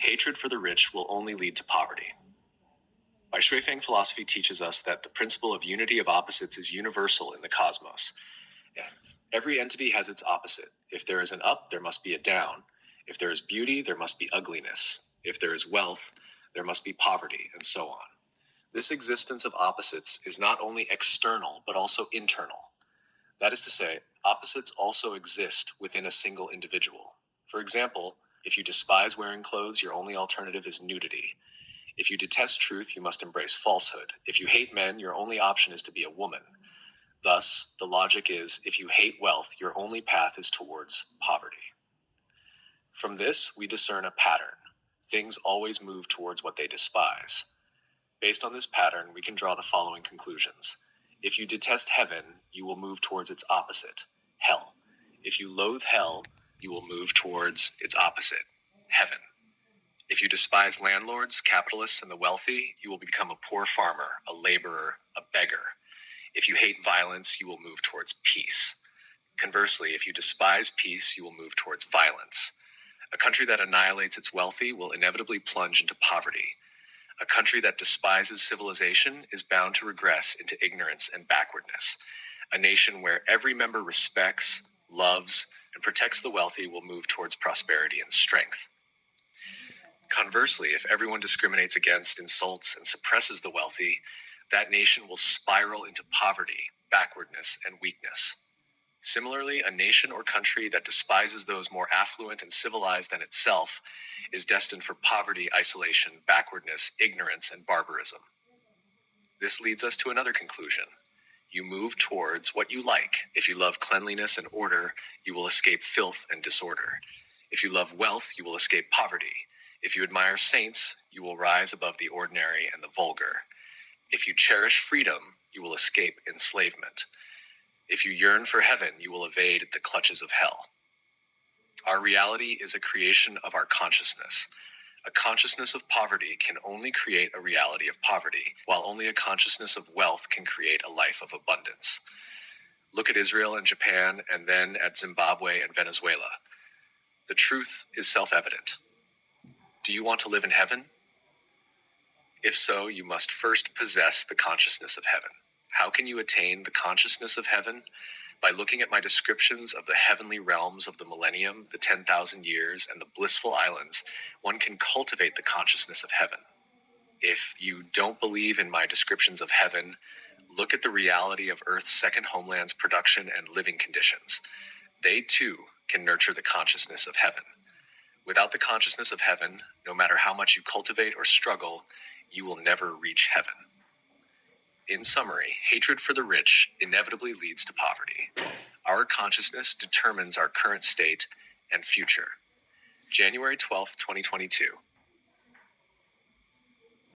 hatred for the rich will only lead to poverty. By Xuefeng philosophy teaches us that the principle of unity of opposites is universal in the cosmos. Every entity has its opposite. If there is an up, there must be a down. If there is beauty, there must be ugliness. If there is wealth, there must be poverty, and so on. This existence of opposites is not only external, but also internal. That is to say, opposites also exist within a single individual. For example, if you despise wearing clothes, your only alternative is nudity. If you detest truth, you must embrace falsehood. If you hate men, your only option is to be a woman. Thus, the logic is, if you hate wealth, your only path is towards poverty. From this, we discern a pattern. Things always move towards what they despise. Based on this pattern, we can draw the following conclusions. If you detest heaven, you will move towards its opposite, hell. If you loathe hell, you will move towards its opposite, heaven. If you despise landlords, capitalists, and the wealthy, you will become a poor farmer, a laborer, a beggar. If you hate violence, you will move towards peace. Conversely, if you despise peace, you will move towards violence. A country that annihilates its wealthy will inevitably plunge into poverty. A country that despises civilization is bound to regress into ignorance and backwardness. A nation where every member respects, loves, and protects the wealthy will move towards prosperity and strength. Conversely, if everyone discriminates against, insults, and suppresses the wealthy, that nation will spiral into poverty, backwardness, and weakness. Similarly, a nation or country that despises those more affluent and civilized than itself is destined for poverty, isolation, backwardness, ignorance, and barbarism. This leads us to another conclusion. You move towards what you like. If you love cleanliness and order, you will escape filth and disorder. If you love wealth, you will escape poverty. If you admire saints, you will rise above the ordinary and the vulgar. If you cherish freedom, you will escape enslavement. If you yearn for heaven, you will evade the clutches of hell. Our reality is a creation of our consciousness. A consciousness of poverty can only create a reality of poverty, while only a consciousness of wealth can create a life of abundance. Look at Israel and Japan, and then at Zimbabwe and Venezuela. The truth is self-evident. Do you want to live in heaven? If so, you must first possess the consciousness of heaven. How can you attain the consciousness of heaven? By looking at my descriptions of the heavenly realms of the millennium, the 10,000 years, and the blissful islands, one can cultivate the consciousness of heaven. If you don't believe in my descriptions of heaven, look at the reality of Earth's second homeland's production and living conditions. They, too, can nurture the consciousness of heaven. Without the consciousness of heaven, no matter how much you cultivate or struggle, you will never reach heaven. In summary, hatred for the rich inevitably leads to poverty. Our consciousness determines our current state and future. January 12th, 2022.